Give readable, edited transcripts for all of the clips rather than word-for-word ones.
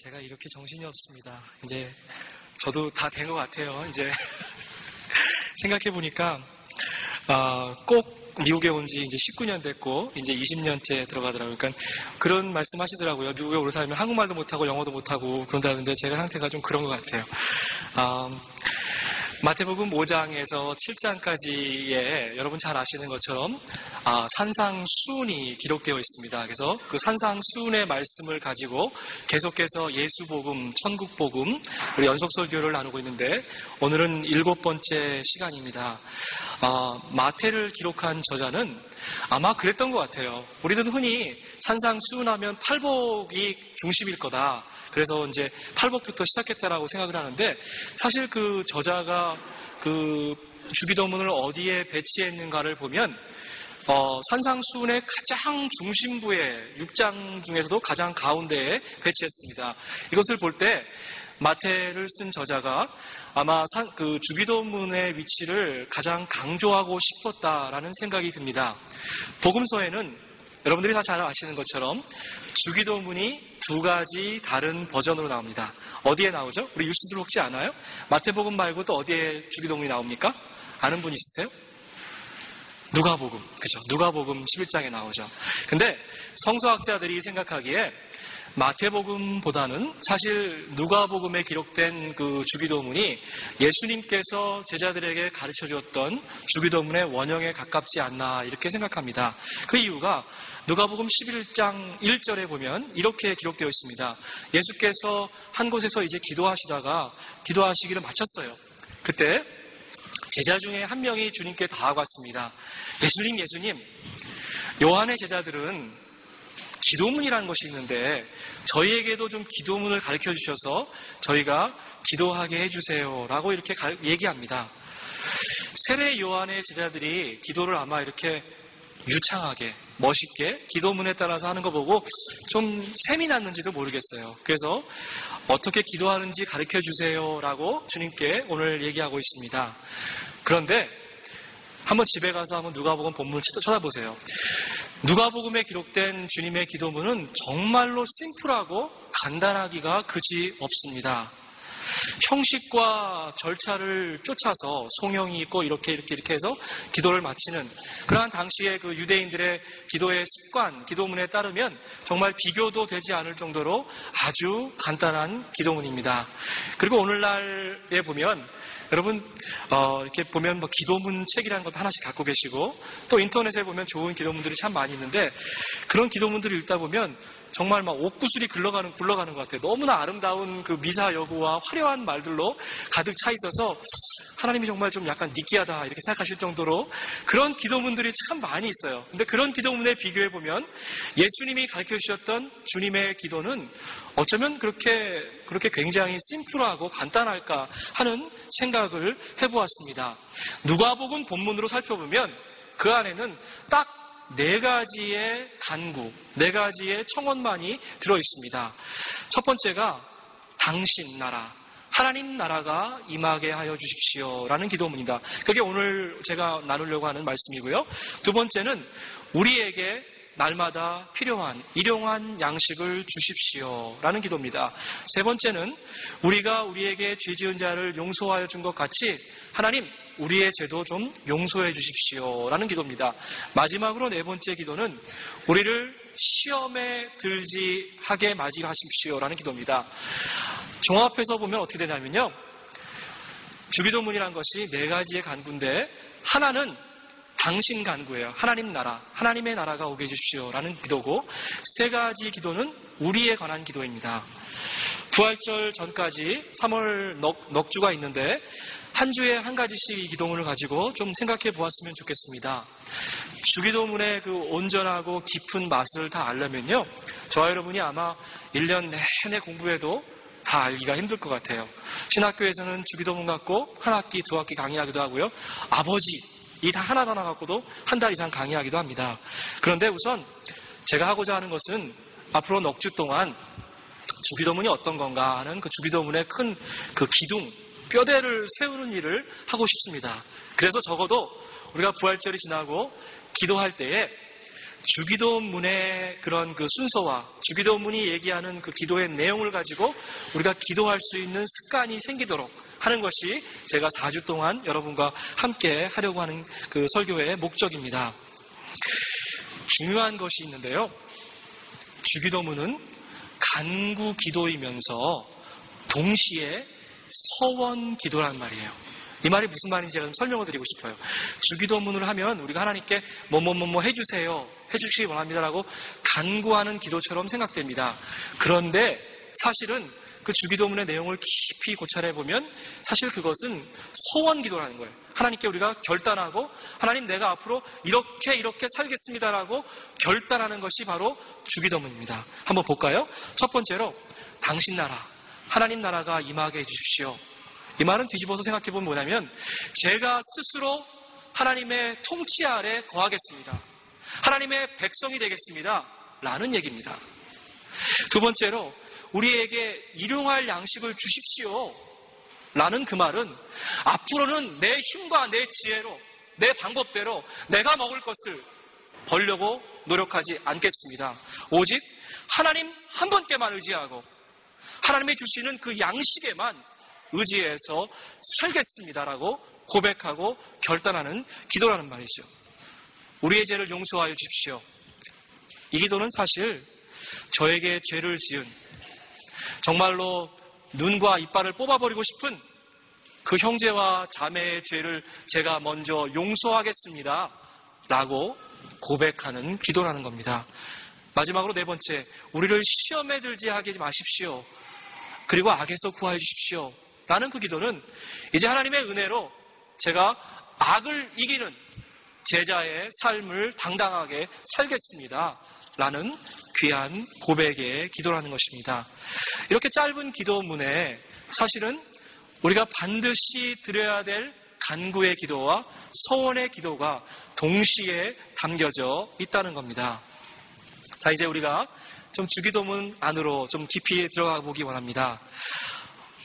제가 이렇게 정신이 없습니다. 이제 저도 다 된 것 같아요. 이제 생각해보니까 꼭 미국에 온 지 이제 19년 됐고 이제 20년째 들어가더라고요. 그러니까 그런 말씀 하시더라고요. 미국에 오래 살면 한국말도 못하고 영어도 못하고 그런다는데 제가 상태가 좀 그런 것 같아요. 마태복음 5장에서 7장까지에 여러분 잘 아시는 것처럼 산상수훈이 기록되어 있습니다. 그래서 그 산상수훈의 말씀을 가지고 계속해서 예수복음, 천국복음, 우리 연속설교를 나누고 있는데 오늘은 7번째 시간입니다. 마태를 기록한 저자는 아마 그랬던 것 같아요. 우리는 흔히 산상수훈하면 팔복이 중심일 거다. 그래서 이제 팔복부터 시작했다라고 생각을 하는데 사실 그 저자가 그 주기도문을 어디에 배치했는가를 보면 산상수훈의 가장 중심부에 6장 중에서도 가장 가운데에 배치했습니다. 이것을 볼 때 마태를 쓴 저자가 아마 그 주기도문의 위치를 가장 강조하고 싶었다라는 생각이 듭니다. 복음서에는 여러분들이 다 잘 아시는 것처럼 주기도문이 두 가지 다른 버전으로 나옵니다. 어디에 나오죠? 우리 뉴스들 혹시 아나요? 마태복음 말고 또 어디에 주기도문이 나옵니까? 아는 분 있으세요? 누가복음, 그죠? 누가복음 11장에 나오죠. 근데 성서학자들이 생각하기에 마태복음보다는 사실 누가복음에 기록된 그 주기도문이 예수님께서 제자들에게 가르쳐 주었던 주기도문의 원형에 가깝지 않나 이렇게 생각합니다. 그 이유가 누가복음 11장 1절에 보면 이렇게 기록되어 있습니다. 예수께서 한 곳에서 이제 기도하시기를 마쳤어요. 그때 제자 중에 한 명이 주님께 다가갔습니다. 예수님, 요한의 제자들은 기도문이라는 것이 있는데 저희에게도 좀 기도문을 가르쳐 주셔서 저희가 기도하게 해주세요 라고 이렇게 얘기합니다. 세례 요한의 제자들이 기도를 아마 이렇게 유창하게 멋있게 기도문에 따라서 하는 거 보고 좀 셈이 났는지도 모르겠어요. 그래서 어떻게 기도하는지 가르쳐 주세요 라고 주님께 오늘 얘기하고 있습니다. 그런데 한번 집에 가서 한번 누가복음 본문을 쳐다보세요. 누가복음에 기록된 주님의 기도문은 정말로 심플하고 간단하기가 그지 없습니다. 형식과 절차를 쫓아서 송영이 있고 이렇게 해서 기도를 마치는 그러한 당시의 그 유대인들의 기도의 습관, 기도문에 따르면 정말 비교도 되지 않을 정도로 아주 간단한 기도문입니다. 그리고 오늘날에 보면 여러분 이렇게 보면 뭐 기도문 책이라는 것도 하나씩 갖고 계시고 또 인터넷에 보면 좋은 기도문들이 참 많이 있는데 그런 기도문들을 읽다 보면 정말 막 옥구슬이 굴러가는 것 같아요. 너무나 아름다운 그 미사 여구와 화려한 말들로 가득 차 있어서 하나님이 정말 좀 약간 느끼하다 이렇게 생각하실 정도로 그런 기도문들이 참 많이 있어요. 근데 그런 기도문에 비교해 보면 예수님이 가르쳐 주셨던 주님의 기도는 어쩌면 그렇게 굉장히 심플하고 간단할까 하는 생각을 해보았습니다. 누가복음 본문으로 살펴보면 그 안에는 딱 4가지의 간구, 4가지의 청원만이 들어있습니다. 첫 번째가 당신 나라, 하나님 나라가 임하게 하여 주십시오 라는 기도문이다. 그게 오늘 제가 나누려고 하는 말씀이고요. 두 번째는 우리에게 날마다 필요한 일용한 양식을 주십시오 라는 기도입니다. 세 번째는 우리가 우리에게 죄 지은 자를 용서하여 준 것 같이 하나님 우리의 죄도 좀 용서해 주십시오 라는 기도입니다. 마지막으로 4번째 기도는 우리를 시험에 들지 하게 맞이하십시오 라는 기도입니다. 종합해서 보면 어떻게 되냐면요, 주기도문이란 것이 4가지의 간구인데 하나는 당신 간구예요. 하나님 나라, 하나님의 나라가 오게 해주십시오 라는 기도고 3가지 기도는 우리에 관한 기도입니다. 부활절 전까지 3월 넉주가 있는데 한 주에 한 가지씩 이 기도문을 가지고 좀 생각해 보았으면 좋겠습니다. 주기도문의 그 온전하고 깊은 맛을 다 알려면요, 저와 여러분이 아마 1년 내내 공부해도 다 알기가 힘들 것 같아요. 신학교에서는 주기도문 갖고 한 학기, 2학기 강의하기도 하고요. 아버지 이 다 하나 갖고도 한 달 이상 강의하기도 합니다. 그런데 우선 제가 하고자 하는 것은 앞으로 넉 주 동안 주기도문이 어떤 건가 하는 그 주기도문의 큰 그 기둥, 뼈대를 세우는 일을 하고 싶습니다. 그래서 적어도 우리가 부활절이 지나고 기도할 때에 주기도문의 그런 그 순서와 주기도문이 얘기하는 그 기도의 내용을 가지고 우리가 기도할 수 있는 습관이 생기도록 하는 것이 제가 4주 동안 여러분과 함께 하려고 하는 그 설교의 목적입니다. 중요한 것이 있는데요. 주기도문은 간구 기도이면서 동시에 서원 기도란 말이에요. 이 말이 무슨 말인지 제가 좀 설명을 드리고 싶어요. 주기도문을 하면 우리가 하나님께 뭐뭐뭐뭐 해주세요, 해주시기 바랍니다라고 간구하는 기도처럼 생각됩니다. 그런데 사실은 그 주기도문의 내용을 깊이 고찰해보면 사실 그것은 서원 기도라는 거예요. 하나님께 우리가 결단하고 하나님 내가 앞으로 이렇게 살겠습니다라고 결단하는 것이 바로 주기도문입니다. 한번 볼까요? 첫 번째로 당신 나라, 하나님 나라가 임하게 해주십시오. 이 말은 뒤집어서 생각해보면 뭐냐면 제가 스스로 하나님의 통치 아래 거하겠습니다. 하나님의 백성이 되겠습니다. 라는 얘기입니다. 두 번째로 우리에게 일용할 양식을 주십시오. 라는 그 말은 앞으로는 내 힘과 내 지혜로 내 방법대로 내가 먹을 것을 벌려고 노력하지 않겠습니다. 오직 하나님 한 분께만 의지하고 하나님이 주시는 그 양식에만 의지해서 살겠습니다라고 고백하고 결단하는 기도라는 말이죠. 우리의 죄를 용서하여 주십시오. 이 기도는 사실 저에게 죄를 지은 정말로 눈과 이빨을 뽑아버리고 싶은 그 형제와 자매의 죄를 제가 먼저 용서하겠습니다 라고 고백하는 기도라는 겁니다. 마지막으로 네 번째, 우리를 시험에 들지 하게 마십시오. 그리고 악에서 구하여 주십시오 라는 그 기도는 이제 하나님의 은혜로 제가 악을 이기는 제자의 삶을 당당하게 살겠습니다 라는 귀한 고백의 기도라는 것입니다. 이렇게 짧은 기도문에 사실은 우리가 반드시 드려야 될 간구의 기도와 서원의 기도가 동시에 담겨져 있다는 겁니다. 자, 이제 우리가 좀 주기도문 안으로 좀 깊이 들어가 보기 원합니다.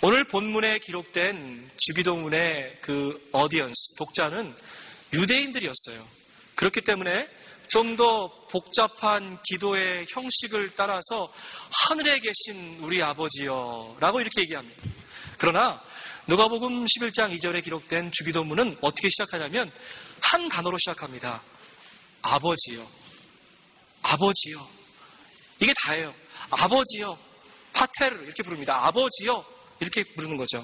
오늘 본문에 기록된 주기도문의 그 어디언스, 독자는 유대인들이었어요. 그렇기 때문에 좀 더 복잡한 기도의 형식을 따라서 하늘에 계신 우리 아버지여 라고 이렇게 얘기합니다. 그러나 누가복음 11장 2절에 기록된 주기도문은 어떻게 시작하냐면 한 단어로 시작합니다. 아버지여. 아버지여. 이게 다예요. 아버지여. 파테르 이렇게 부릅니다. 아버지여. 이렇게 부르는 거죠.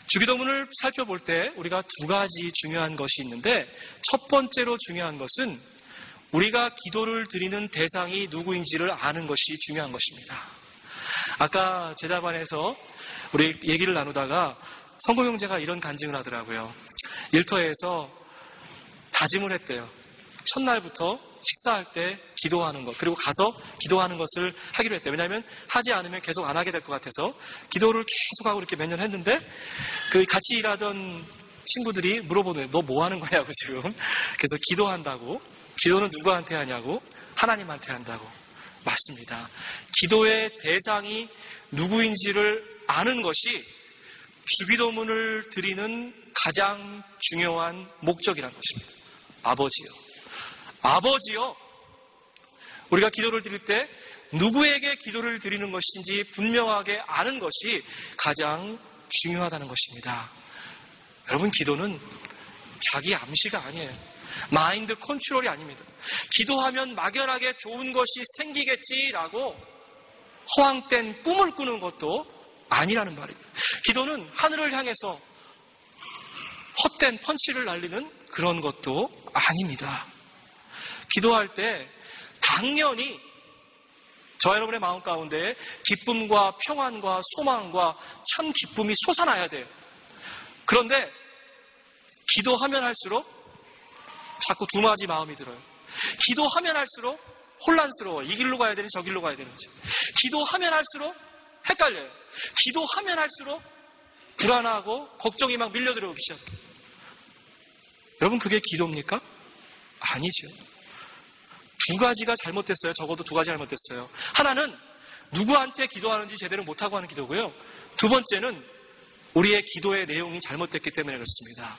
주기도문을 살펴볼 때 우리가 두 가지 중요한 것이 있는데 첫 번째로 중요한 것은 우리가 기도를 드리는 대상이 누구인지를 아는 것이 중요한 것입니다. 아까 제자반에서 우리 얘기를 나누다가 성공 형제가 이런 간증을 하더라고요. 일터에서 다짐을 했대요. 첫날부터 식사할 때 기도하는 것, 그리고 가서 기도하는 것을 하기로 했대요. 왜냐하면 하지 않으면 계속 안 하게 될 것 같아서 기도를 계속하고 이렇게 몇 년 했는데 그 같이 일하던 친구들이 물어보는 너 뭐 하는 거냐고 지금. 그래서 기도한다고. 기도는 누구한테 하냐고? 하나님한테 한다고. 맞습니다. 기도의 대상이 누구인지를 아는 것이 주기도문을 드리는 가장 중요한 목적이라는 것입니다. 아버지요. 아버지요. 우리가 기도를 드릴 때 누구에게 기도를 드리는 것인지 분명하게 아는 것이 가장 중요하다는 것입니다. 여러분, 기도는 자기 암시가 아니에요. 마인드 컨트롤이 아닙니다. 기도하면 막연하게 좋은 것이 생기겠지라고 허황된 꿈을 꾸는 것도 아니라는 말입니다. 기도는 하늘을 향해서 헛된 펀치를 날리는 그런 것도 아닙니다. 기도할 때 당연히 저와 여러분의 마음 가운데 기쁨과 평안과 소망과 참 기쁨이 솟아나야 돼요. 그런데 기도하면 할수록 자꾸 두마지 마음이 들어요. 기도하면 할수록 혼란스러워요. 이 길로 가야 되는지 저 길로 가야 되는지. 기도하면 할수록 헷갈려요. 기도하면 할수록 불안하고 걱정이 막 밀려 들어오기 시작해요. 여러분, 그게 기도입니까? 아니죠. 두 가지가 잘못됐어요. 적어도 두 가지 잘못됐어요. 하나는 누구한테 기도하는지 제대로 못하고 하는 기도고요. 두 번째는 우리의 기도의 내용이 잘못됐기 때문에 그렇습니다.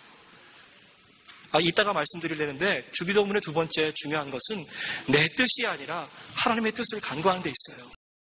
이따가 말씀드리려는데 주기도문의 두 번째 중요한 것은 내 뜻이 아니라 하나님의 뜻을 간구하는 데 있어요.